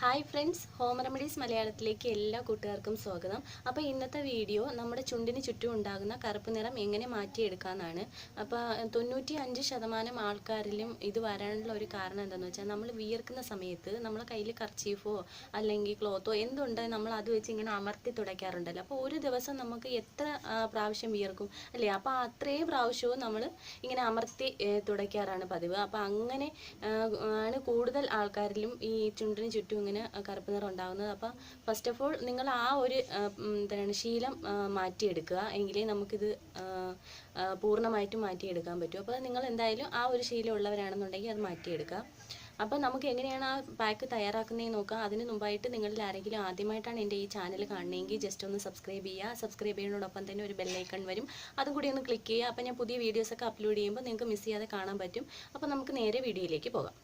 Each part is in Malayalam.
ഹായ് ഫ്രണ്ട്സ്, ഹോം റെമഡീസ് മലയാളത്തിലേക്ക് എല്ലാ കൂട്ടുകാർക്കും സ്വാഗതം. അപ്പോൾ ഇന്നത്തെ വീഡിയോ നമ്മുടെ ചുണ്ടിന് ചുറ്റും ഉണ്ടാകുന്ന കറുപ്പ് നിറം എങ്ങനെ മാറ്റിയെടുക്കാമെന്നാണ്. അപ്പോൾ 95% ആൾക്കാരിലും ഇത് വരാനുള്ള ഒരു കാരണം എന്താണെന്ന് വെച്ചാൽ, നമ്മൾ വിയർക്കുന്ന സമയത്ത് നമ്മളെ കയ്യിൽ കർച്ചീഫോ അല്ലെങ്കിൽ ക്ലോത്തോ എന്തുണ്ട് നമ്മൾ അത് വെച്ച് ഇങ്ങനെ അമർത്തി തുടയ്ക്കാറുണ്ടല്ലോ. അപ്പോൾ ഒരു ദിവസം നമുക്ക് എത്ര പ്രാവശ്യം വിയർക്കും അല്ലേ? അപ്പോൾ അത്രയും പ്രാവശ്യവും നമ്മൾ ഇങ്ങനെ അമർത്തി തുടയ്ക്കാറാണ് പതിവ്. അപ്പോൾ അങ്ങനെ ആണ് കൂടുതൽ ആൾക്കാരിലും ഈ ചുണ്ടിന് ചുറ്റും ഇങ്ങനെ കറുപ്പ് നിറം ഉണ്ടാകുന്നത്. അപ്പോൾ ഫസ്റ്റ് ഓഫ് ഓൾ നിങ്ങൾ ആ ഒരു എന്താണ് ശീലം മാറ്റിയെടുക്കുക, എങ്കിലേ നമുക്കിത് പൂർണ്ണമായിട്ടും മാറ്റിയെടുക്കാൻ പറ്റും. അപ്പോൾ നിങ്ങൾ എന്തായാലും ആ ഒരു ശീലം ഉള്ളവരാണെന്നുണ്ടെങ്കിൽ അത് മാറ്റിയെടുക്കുക. അപ്പോൾ നമുക്ക് എങ്ങനെയാണ് ആ പാക്ക് തയ്യാറാക്കുന്നതെന്ന് നോക്കാം. അതിന് മുമ്പായിട്ട് നിങ്ങളിൽ ആരെങ്കിലും ആദ്യമായിട്ടാണ് എൻ്റെ ഈ ചാനൽ കാണണമെങ്കിൽ ജസ്റ്റ് ഒന്ന് സബ്സ്ക്രൈബ് ചെയ്യുക. സബ്സ്ക്രൈബ് ചെയ്യുന്നതോടൊപ്പം തന്നെ ഒരു ബെല്ലൈക്കൺ വരും, അതും കൂടി ഒന്ന് ക്ലിക്ക് ചെയ്യുക. അപ്പോൾ ഞാൻ പുതിയ വീഡിയോസൊക്കെ അപ്ലോഡ് ചെയ്യുമ്പോൾ നിങ്ങൾക്ക് മിസ് ചെയ്യാതെ കാണാൻ പറ്റും. അപ്പോൾ നമുക്ക് നേരെ വീഡിയോയിലേക്ക് പോകാം.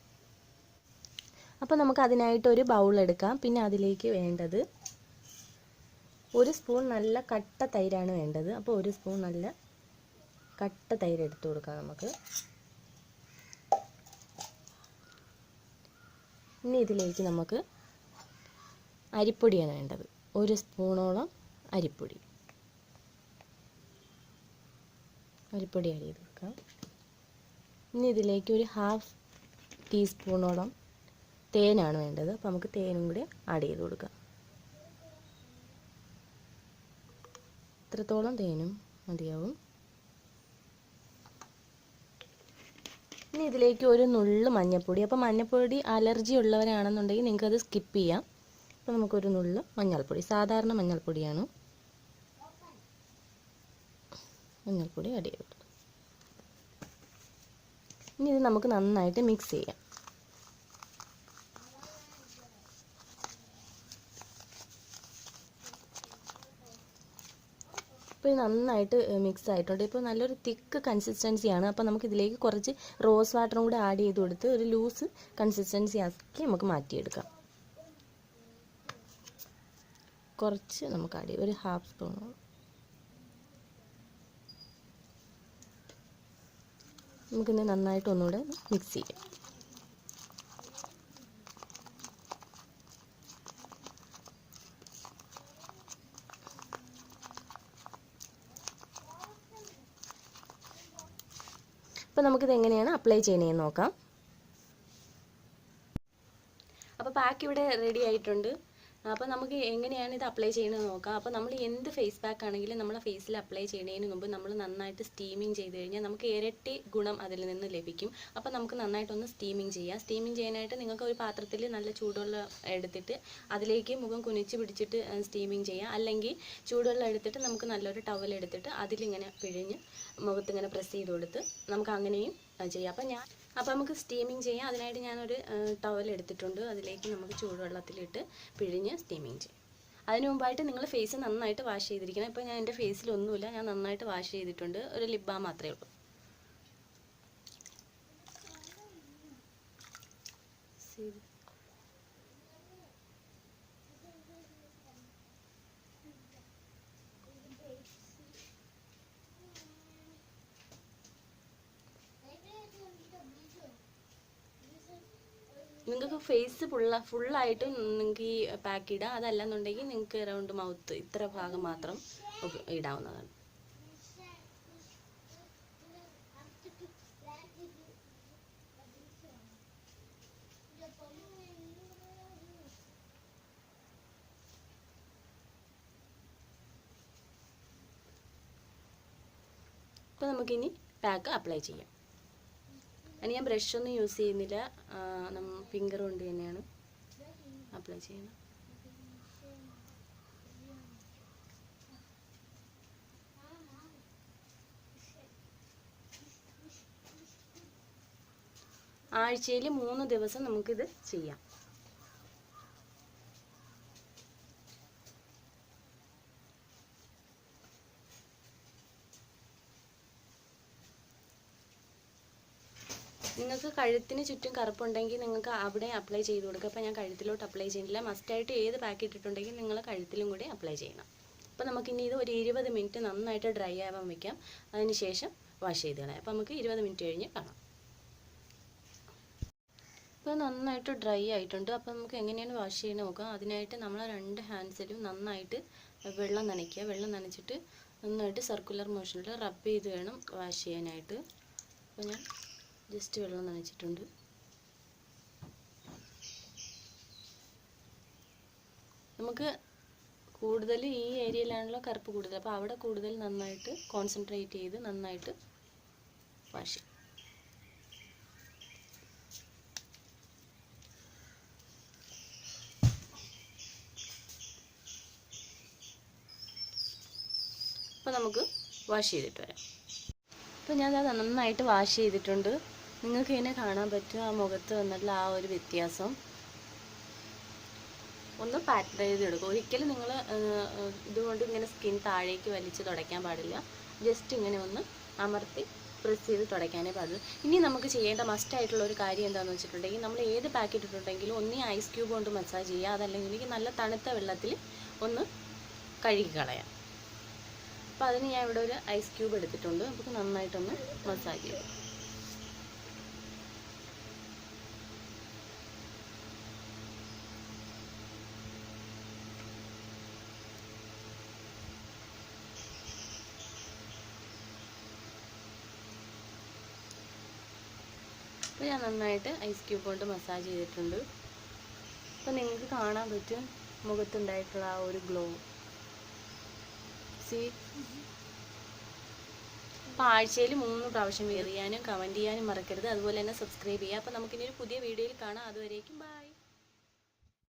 അപ്പോൾ നമുക്ക് അതിനായിട്ട് ഒരു ബൗൾ എടുക്കാം. പിന്നെ അതിലേക്ക് വേണ്ടത് ഒരു സ്പൂൺ നല്ല കട്ട തൈരാണ് വേണ്ടത്. അപ്പോൾ ഒരു സ്പൂൺ നല്ല കട്ട തൈര് എടുത്തു കൊടുക്കാം നമുക്ക്. ഇനി ഇതിലേക്ക് നമുക്ക് അരിപ്പൊടിയാണ് വേണ്ടത്. ഒരു സ്പൂണോളം അരിപ്പൊടി ആഡ് ചെയ്ത് കൊടുക്കാം. ഇനി ഇതിലേക്ക് ഒരു ഹാഫ് ടീസ്പൂണോളം തേനാണ് വേണ്ടത്. അപ്പോൾ നമുക്ക് തേനും കൂടി ആഡ് ചെയ്ത് കൊടുക്കാം. ഇത്രത്തോളം തേനും മതിയാവും. ഇനി ഇതിലേക്ക് ഒരു നുള്ള് മഞ്ഞൾപ്പൊടി. അപ്പോൾ മഞ്ഞൾപ്പൊടി അലർജി ഉള്ളവരാണെന്നുണ്ടെങ്കിൽ നിങ്ങൾക്കത് സ്കിപ്പ് ചെയ്യാം. അപ്പോൾ നമുക്കൊരു നുള്ള് മഞ്ഞൾപ്പൊടി, സാധാരണ മഞ്ഞൾപ്പൊടിയാണ്, മഞ്ഞൾപ്പൊടി ആഡ് ചെയ്ത് കൊടുക്കാം. ഇനി ഇത് നമുക്ക് നന്നായിട്ട് മിക്സ് ചെയ്യാം. ഇപ്പോൾ നന്നായിട്ട് മിക്സ് ആയിട്ടുണ്ട്. ഇപ്പോൾ നല്ലൊരു തിക്ക് കൺസിസ്റ്റൻസിയാണ്. അപ്പോൾ നമുക്ക് ഇതിലേക്ക് കുറച്ച് റോസ് വാട്ടറും കൂടെ ആഡ് ചെയ്ത് കൊടുത്ത് ഒരു ലൂസ് കൺസിസ്റ്റൻസി ആക്കി നമുക്ക് മാറ്റിയെടുക്കാം. കുറച്ച് നമുക്ക് ആഡ് ചെയ്യാം, ഒരു ഹാഫ് സ്പൂൺ. നമുക്കിന്ന് നന്നായിട്ട് ഒന്നുകൂടെ മിക്സ് ചെയ്യാം. അപ്പോൾ നമുക്കിത് എങ്ങനെയാണ് അപ്ലൈ ചെയ്യണമെന്ന് നോക്കാം. അപ്പോൾ പാക്ക് ഇവിടെ റെഡി ആയിട്ടുണ്ട്. അപ്പോൾ നമുക്ക് എങ്ങനെയാണ് ഇത് അപ്ലൈ ചെയ്യണമെന്ന് നോക്കാം. അപ്പോൾ നമ്മൾ എന്ത് ഫേസ് പാക്ക് ആണെങ്കിലും നമ്മളെ ഫേസിൽ അപ്ലൈ ചെയ്യുന്നതിന് മുമ്പ് നമ്മൾ നന്നായിട്ട് സ്റ്റീമിങ് ചെയ്ത് കഴിഞ്ഞാൽ നമുക്ക് ഇരട്ടി ഗുണം അതിൽ നിന്ന് ലഭിക്കും. അപ്പോൾ നമുക്ക് നന്നായിട്ടൊന്ന് സ്റ്റീമിങ് ചെയ്യാം. സ്റ്റീമിങ് ചെയ്യാനായിട്ട് നിങ്ങൾക്ക് ഒരു പാത്രത്തിൽ നല്ല ചൂടുവെള്ളം എടുത്തിട്ട് അതിലേക്ക് മുഖം കുനിച്ച് പിടിച്ചിട്ട് സ്റ്റീമിങ് ചെയ്യാം. അല്ലെങ്കിൽ ചൂടുവെള്ളം എടുത്തിട്ട് നമുക്ക് നല്ലൊരു ടവൽ എടുത്തിട്ട് അതിലിങ്ങനെ പിഴിഞ്ഞ് മുഖത്തിങ്ങനെ പ്രസ് ചെയ്ത് കൊടുത്ത് നമുക്ക് അങ്ങനെയും ചെയ്യാം. അപ്പോൾ നമുക്ക് സ്റ്റീമിങ് ചെയ്യാം. അതിനായിട്ട് ഞാനൊരു ടവൽ എടുത്തിട്ടുണ്ട്. അതിലേക്ക് നമുക്ക് ചൂടുവെള്ളത്തിലിട്ട് പിഴിഞ്ഞ് സ്റ്റീമിങ് ചെയ്യാം. അതിന് മുമ്പായിട്ട് നിങ്ങൾ ഫേസ് നന്നായിട്ട് വാഷ് ചെയ്തിരിക്കണം. ഇപ്പോൾ ഞാൻ എൻ്റെ ഫേസിലൊന്നുമില്ല, ഞാൻ നന്നായിട്ട് വാഷ് ചെയ്തിട്ടുണ്ട്. ഒരു ലിപ് ബാം മാത്രമേ ഉള്ളൂ. നിങ്ങൾക്ക് ഫേസ് ഫുള്ളായിട്ട് നിങ്ങൾക്ക് ഈ പാക്ക് ഇടാം. അതല്ലെന്നുണ്ടെങ്കിൽ നിങ്ങൾക്ക് അറൗണ്ട് മൗത്ത് ഇത്ര ഭാഗം മാത്രം ഇടാവുന്നതാണ്. അപ്പോൾ നമുക്കിനി പാക്ക് അപ്ലൈ ചെയ്യാം. അതിന് ഞാൻ ബ്രഷൊന്നും യൂസ് ചെയ്യുന്നില്ല, ഫിംഗർ കൊണ്ട് തന്നെയാണ് അപ്ലൈ ചെയ്യുന്നത്. ആഴ്ചയിൽ 3 ദിവസം നമുക്കിത് ചെയ്യാം. നിങ്ങൾക്ക് കഴുത്തിന് ചുറ്റും കറുപ്പുണ്ടെങ്കിൽ നിങ്ങൾക്ക് അവിടെ അപ്ലൈ ചെയ്ത് കൊടുക്കുക. അപ്പോൾ ഞാൻ കഴുത്തിലോട്ട് അപ്ലൈ ചെയ്യുന്നില്ല. മസ്റ്റായിട്ട് ഏത് പാക്ക് ഇട്ടിട്ടുണ്ടെങ്കിൽ നിങ്ങൾ കഴുത്തിലും കൂടി അപ്ലൈ ചെയ്യണം. അപ്പോൾ നമുക്കിനി ഇത് ഒരു 20 മിനിറ്റ് നന്നായിട്ട് ഡ്രൈ ആവാൻ വയ്ക്കാം. അതിന് ശേഷം വാഷ് ചെയ്ത് കളയാം. അപ്പോൾ നമുക്ക് 20 മിനിറ്റ് കഴിഞ്ഞ് കാണാം. ഇപ്പോൾ നന്നായിട്ട് ഡ്രൈ ആയിട്ടുണ്ട്. അപ്പോൾ നമുക്ക് എങ്ങനെയാണ് വാഷ് ചെയ്യുന്നത് നോക്കാം. അതിനായിട്ട് നമ്മൾ 2 ഹാൻഡ്സിലും നന്നായിട്ട് വെള്ളം നനയ്ക്കുക. വെള്ളം നനച്ചിട്ട് നന്നായിട്ട് സർക്കുലർ മോഷനിൽ റബ്ബ് ചെയ്ത് വേണം വാഷ് ചെയ്യാനായിട്ട്. അപ്പോൾ ഞാൻ ജസ്റ്റ് വെള്ളം നനച്ചിട്ടുണ്ട്. നമുക്ക് കൂടുതൽ ഈ ഏരിയയിലാണല്ലോ കറുപ്പ് കൂടുതൽ, അപ്പോൾ അവിടെ കൂടുതൽ നന്നായിട്ട് കോൺസെൻട്രേറ്റ് ചെയ്ത് നന്നായിട്ട് വാഷ് ചെയ്യും. അപ്പോൾ നമുക്ക് വാഷ് ചെയ്തിട്ട് വരാം. അപ്പോൾ ഞാൻ അത് നന്നായിട്ട് വാഷ് ചെയ്തിട്ടുണ്ട്. നിങ്ങൾക്ക് ഇതിനെ കാണാൻ പറ്റും ആ മുഖത്ത് വന്നിട്ടുള്ള ആ ഒരു വ്യത്യാസം. ഒന്ന് പാറ്റ് ചെയ്തെടുക്കുക. ഒരിക്കലും നിങ്ങൾ ഇതുകൊണ്ട് ഇങ്ങനെ സ്കിൻ താഴേക്ക് വലിച്ച് തുടയ്ക്കാൻ പാടില്ല. ജസ്റ്റ് ഇങ്ങനെ ഒന്ന് അമർത്തി പ്രസ് ചെയ്ത് തുടയ്ക്കാനേ പാടുള്ളൂ. ഇനി നമുക്ക് ചെയ്യേണ്ട മസ്റ്റായിട്ടുള്ള ഒരു കാര്യം എന്താണെന്ന് വെച്ചിട്ടുണ്ടെങ്കിൽ, നമ്മൾ ഏത് പാക്കറ്റ് ഇട്ടിട്ടുണ്ടെങ്കിലും ഒന്നീ ഐസ് ക്യൂബ് കൊണ്ട് മസാജ് ചെയ്യുക, അതല്ലെങ്കിൽ നല്ല തണുത്ത വെള്ളത്തിൽ ഒന്ന് കഴുകി കളയാം. അപ്പോൾ അതിന് ഞാൻ ഇവിടെ ഒരു ഐസ് ക്യൂബ് എടുത്തിട്ടുണ്ട്. നമുക്ക് നന്നായിട്ടൊന്ന് മസാജ് ചെയ്യാം. അപ്പോൾ ഞാൻ നന്നായിട്ട് ഐസ് ക്യൂബ് കൊണ്ട് മസാജ് ചെയ്തിട്ടുണ്ട്. അപ്പോൾ നിങ്ങൾക്ക് കാണാൻ പറ്റും മുഖത്തുണ്ടായിട്ടുള്ള ആ ഒരു ഗ്ലോ. അപ്പോൾ ആഴ്ചയിൽ 3 പ്രാവശ്യം വെയർ ചെയ്യാനും കമൻറ്റ് ചെയ്യാനും മറക്കരുത്. അതുപോലെ തന്നെ സബ്സ്ക്രൈബ് ചെയ്യുക. അപ്പോൾ നമുക്കിനി ഒരു പുതിയ വീഡിയോയിൽ കാണാം. അതുവരേക്കും ബൈ.